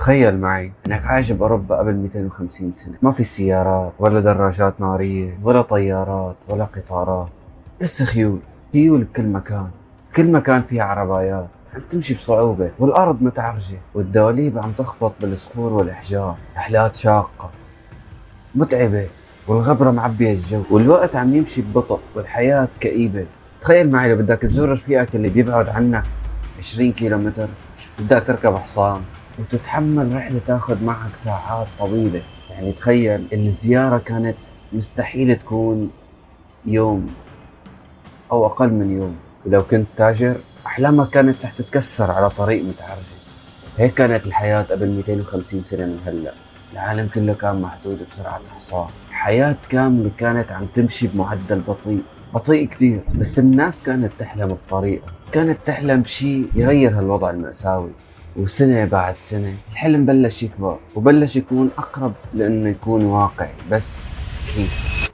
تخيل معي انك عايش باوروبا قبل 250 سنة، ما في سيارات ولا دراجات نارية ولا طيارات ولا قطارات، بس خيول. خيول بكل مكان، كل مكان فيها عربايات عم تمشي بصعوبة، والأرض متعرجة والدواليب عم تخبط بالصخور والأحجار. رحلات شاقة متعبة، والغبرة معبية الجو، والوقت عم يمشي ببطء، والحياة كئيبة. تخيل معي لو بدك تزور رفيقك اللي بيبعد عنك 20 كيلومتر، بدك تركب حصان وتتحمل رحلة تاخذ معك ساعات طويلة. يعني تخيل الزيارة كانت مستحيل تكون يوم أو أقل من يوم. ولو كنت تاجر، أحلامك كانت رح تتكسر على طريق متعرجة. هيك كانت الحياة قبل 250 سنة من هلأ. العالم كله كان محدود بسرعة الحصان، حياة كاملة كانت عم تمشي بمعدل بطيء، بطيء كتير. بس الناس كانت تحلم بطريقة، كانت تحلم بشي يغير هالوضع المأساوي. وسنة بعد سنة الحلم بلش يكبر وبلش يكون أقرب لأنه يكون واقعي. بس كيف؟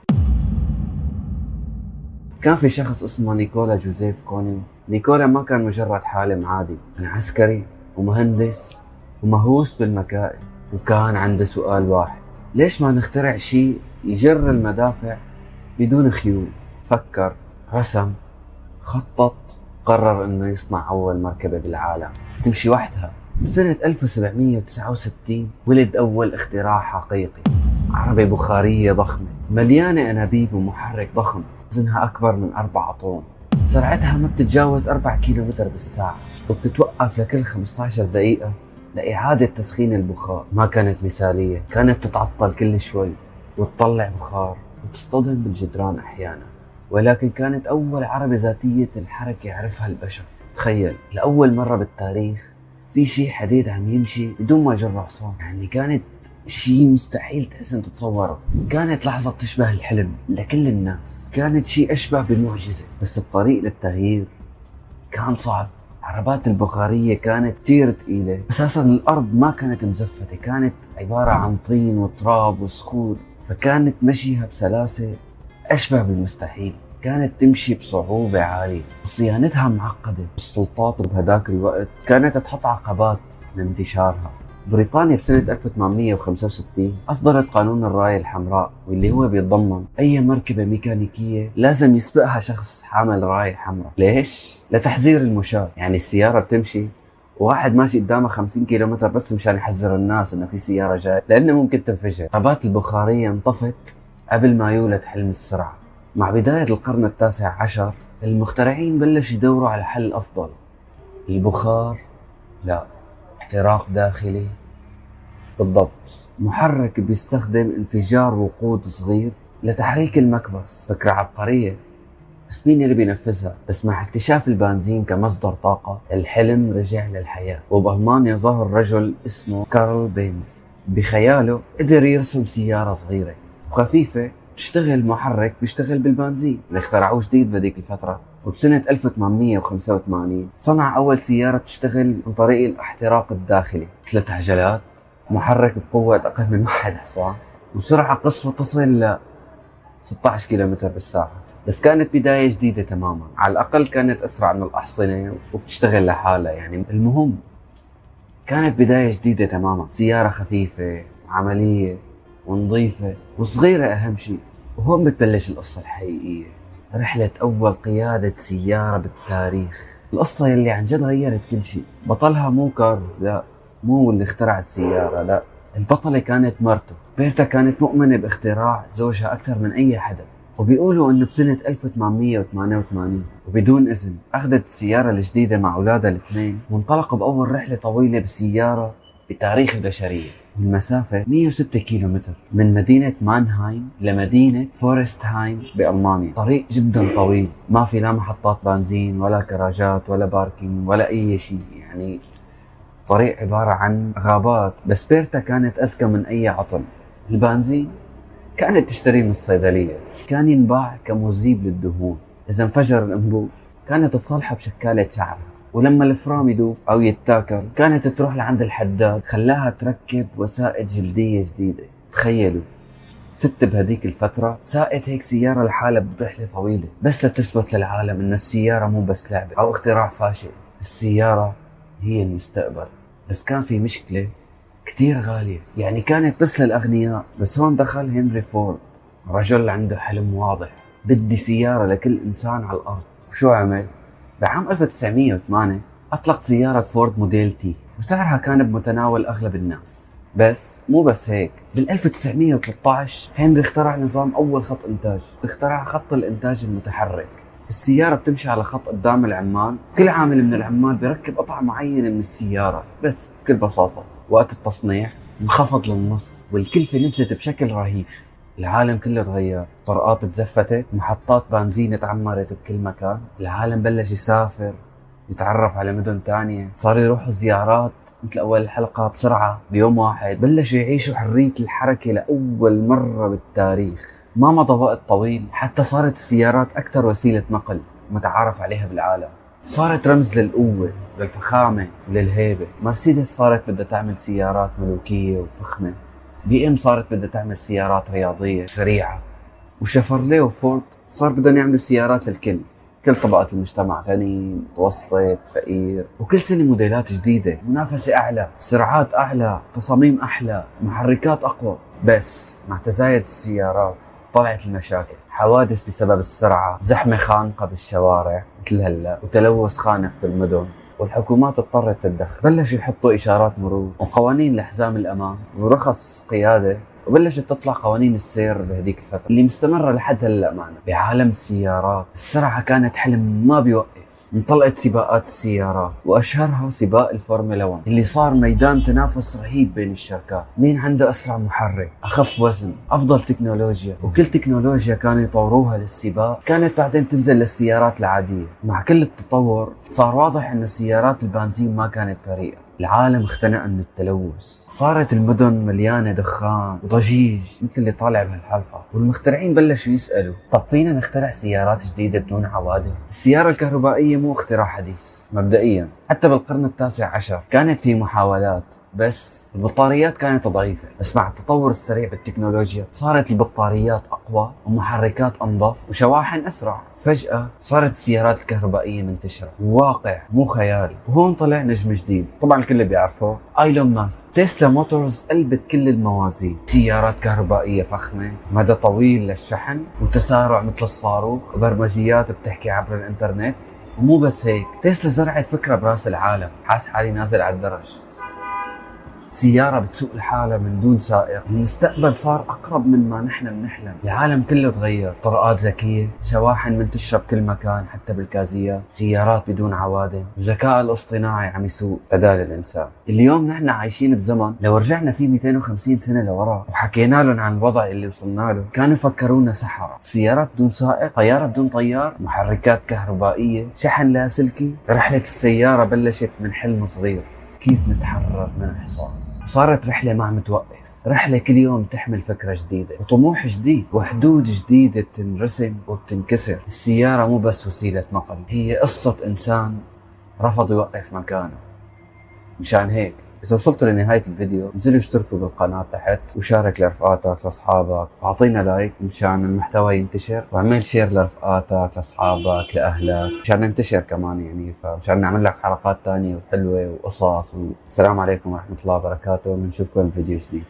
كان في شخص اسمه نيكولا جوزيف كونيو. نيكولا ما كان مجرد حالم عادي، كان عسكري ومهندس ومهووس بالمكائن. وكان عنده سؤال واحد: ليش ما نخترع شيء يجر المدافع بدون خيول؟ فكر، رسم، خطط، قرر انه يصنع اول مركبة بالعالم تمشي وحدها. بسنة 1769 ولد اول اختراع حقيقي: عربة بخارية ضخمة مليانة انابيب ومحرك ضخم وزنها اكبر من 4 طن. سرعتها ما بتتجاوز 4 كيلومتر بالساعة، وبتتوقف لكل 15 دقيقة لإعادة تسخين البخار. ما كانت مثالية، كانت تتعطل كل شوي وتطلع بخار وتصطدم بالجدران أحيانا. ولكن كانت أول عربة ذاتية الحركة يعرفها البشر. تخيل، لأول مرة بالتاريخ في شيء حديد عم يمشي بدون ما يجر حصان. يعني كانت شيء مستحيل تحسن تتصوره. كانت لحظة بتشبه الحلم لكل الناس، كانت شيء أشبه بمعجزة. بس الطريق للتغيير كان صعب. العربات البخارية كانت كتير تقيلة، أساسا الأرض ما كانت مزفتة، كانت عبارة عن طين وتراب وصخور، فكانت مشيها بسلاسة أشبه بالمستحيل. كانت تمشي بصعوبة عالية، صيانتها معقدة. السلطات بهداك الوقت كانت تحط عقبات لانتشارها. بريطانيا بسنة 1865 أصدرت قانون الراية الحمراء، واللي هو بيتضمن أي مركبة ميكانيكية لازم يسبقها شخص حامل راية حمراء. ليش؟ لتحذير المشاة. يعني السيارة بتمشي وواحد ماشي قدامه 50 كيلومتر بس مشان يحذر الناس انه في سيارة جاي، لانه ممكن تنفجر. العربات البخارية انطفت قبل ما يولد حلم السرعة. مع بداية القرن التاسع عشر المخترعين بلشوا يدوروا على حل أفضل. البخار؟ لا. احتراق داخلي؟ بالضبط. محرك بيستخدم انفجار وقود صغير لتحريك المكبس. فكرة عبقرية، بس مين اللي بينفذها؟ بس مع اكتشاف البنزين كمصدر طاقة الحلم رجع للحياة. وبألمانيا ظهر رجل اسمه كارل بينز. بخياله قدر يرسم سيارة صغيرة وخفيفة تشتغل محرك بيشتغل بالبنزين اللي اخترعوه جديد بهذيك الفترة. وبسنة 1885 صنع أول سيارة تشتغل عن طريق الاحتراق الداخلي: 3 عجلات، محرك بقوة أقل من 1 حصان، وسرعة قصوى تصل ل 16 كيلومتر بالساعة. بس كانت بداية جديدة تماما، على الأقل كانت أسرع من الأحصنة وبتشتغل لحالها. يعني المهم كانت بداية جديدة تماما، سيارة خفيفة عملية ونظيفة وصغيرة أهم شيء. وهون بتبلش القصة الحقيقية، رحلة أول قيادة سيارة بالتاريخ. القصة يلي عن جد غيرت كل شيء. بطلها مو كارل، لا، مو اللي اخترع السيارة، لا، البطلة كانت مرته. بيرتا كانت مؤمنة باختراع زوجها أكثر من أي حدا. وبيقولوا انه بسنة 1888 وبدون اذن اخذت السيارة الجديدة مع اولادها الاثنين وانطلقوا باول رحلة طويلة بسيارة بتاريخ البشرية. المسافة 106 كيلومتر من مدينة مانهايم لمدينة فورستهايم بألمانيا. طريق جدا طويل، ما في لا محطات بنزين ولا كراجات ولا باركينج ولا اي شيء. يعني طريق عبارة عن غابات. بس بيرتا كانت اذكى من اي عطل. البنزين كانت تشتريه من الصيدلية، كان ينباع كمذيب للدهون. إذا انفجر الأنبوب كانت تصلحه بشكالة شعرها. ولما الفرام يدوب أو يتاكل كانت تروح لعند الحداد خلاها تركب وسائد جلدية جديدة. تخيلوا، ست بهديك الفترة ساقت هيك سيارة لحالها برحلة طويلة بس لتثبت للعالم إن السيارة مو بس لعبة أو اختراع فاشل، السيارة هي المستقبل. بس كان في مشكلة كتير غالية، يعني كانت بس للأغنياء. بس هون دخل هنري فورد، رجل عنده حلم واضح، بدي سيارة لكل إنسان على الأرض. وشو عمل؟ بعام 1908 أطلق سيارة فورد موديل تي، وسعرها كان بمتناول أغلب الناس. بس مو بس هيك، بال 1913 هنري اخترع نظام أول خط إنتاج، اخترع خط الإنتاج المتحرك. السيارة بتمشي على خط قدام العمال، كل عامل من العمال بيركب قطعة معينة من السيارة، بس بكل بساطة وقت التصنيع انخفض للنص والكلفة نزلت بشكل رهيب. العالم كله تغير، طرقات تزفتت، محطات بنزين تعمرت بكل مكان، العالم بلش يسافر، يتعرف على مدن تانية، صار يروحوا زيارات مثل أول الحلقة بسرعة بيوم واحد، بلشوا يعيشوا حرية الحركة لأول مرة بالتاريخ. ما مضى وقت طويل حتى صارت السيارات أكثر وسيلة نقل متعارف عليها بالعالم، صارت رمز للقوة، للفخامة، للهيبة. مرسيدس صارت بدها تعمل سيارات ملوكية وفخمة، بي ام صارت بدها تعمل سيارات رياضية سريعة، وشيفرليه وفورد صار بدهم يعملوا سيارات للكل، كل طبقات المجتمع، غني، متوسط، فقير. وكل سنة موديلات جديدة، منافسة أعلى، سرعات أعلى، تصاميم أحلى، محركات أقوى. بس مع تزايد السيارات طلعت المشاكل، حوادث بسبب السرعة، زحمة خانقة بالشوارع مثل هلا، وتلوث خانق بالمدن. والحكومات اضطرت تتدخل، بلشوا يحطوا إشارات مرور وقوانين لحزام الأمان ورخص قيادة، وبلشت تطلع قوانين السير بهديك الفترة اللي مستمرة لحد هلا معنا. بعالم السيارات السرعة كانت حلم ما بيوقف. انطلقت سباقات السيارات، واشهرها سباق الفورمولا 1 اللي صار ميدان تنافس رهيب بين الشركات، مين عنده اسرع محرك، اخف وزن، افضل تكنولوجيا. وكل تكنولوجيا كانوا يطوروها للسباق كانت بعدين تنزل للسيارات العادية. مع كل التطور صار واضح انه سيارات البنزين ما كانت بريئة، العالم اختنق من التلوث، صارت المدن مليانة دخان وضجيج مثل اللي طالع بهالحلقة. والمخترعين بلشوا يسألوا، طب فينا نخترع سيارات جديدة بدون عوادم؟ السيارة الكهربائية مو اختراع حديث مبدئيا، حتى بالقرن ال19 كانت في محاولات، بس البطاريات كانت ضعيفة. بس مع التطور السريع بالتكنولوجيا صارت البطاريات أقوى ومحركات أنظف وشواحن أسرع. فجأة صارت السيارات الكهربائية منتشرة، واقع مو خيال. وهون طلع نجم جديد، طبعا الكل بيعرفه، ايلون ماسك. تسلا موتورز قلبت كل الموازين، سيارات كهربائية فخمة، مدى طويل للشحن، وتسارع مثل الصاروخ، وبرمجيات بتحكي عبر الانترنت. ومو بس هيك، تسلا زرعت فكرة براس العالم، حاس حالي نازل على الدرج، سيارة بتسوق لحالها من دون سائق. المستقبل صار أقرب من ما نحن بنحلم، العالم كله تغير، طرقات ذكية، شواحن منتشرة بكل مكان حتى بالكازيات، سيارات بدون عوادم، الذكاء الاصطناعي عم يسوق بدال الإنسان. اليوم نحن عايشين بزمن لو رجعنا فيه 250 سنة لورا وحكينا لهم عن الوضع اللي وصلنا له كانوا يفكرونا سحرة. سيارات بدون سائق، طيارة بدون طيار، محركات كهربائية، شحن لاسلكي. رحلة السيارة بلشت من حلم صغير، كيف نتحرر من الحصان، صارت رحلة ما عم توقف، رحلة كل يوم تحمل فكرة جديدة وطموح جديد وحدود جديدة بتنرسم وبتنكسر. السيارة مو بس وسيلة نقل، هي قصة إنسان رفض يوقف مكانه. مشان هيك إذا وصلتوا لنهاية الفيديو انزلوا اشتركوا بالقناة تحت، وشارك لرفقاتك لاصحابك، واعطينا لايك مشان المحتوى ينتشر، واعمل شير لرفقاتك لاصحابك لأهلك مشان ننتشر كمان، يعني فمشان نعمل لك حلقات تانية وحلوة وقصص. والسلام عليكم ورحمة الله وبركاته، بنشوفكم بفيديو جديد.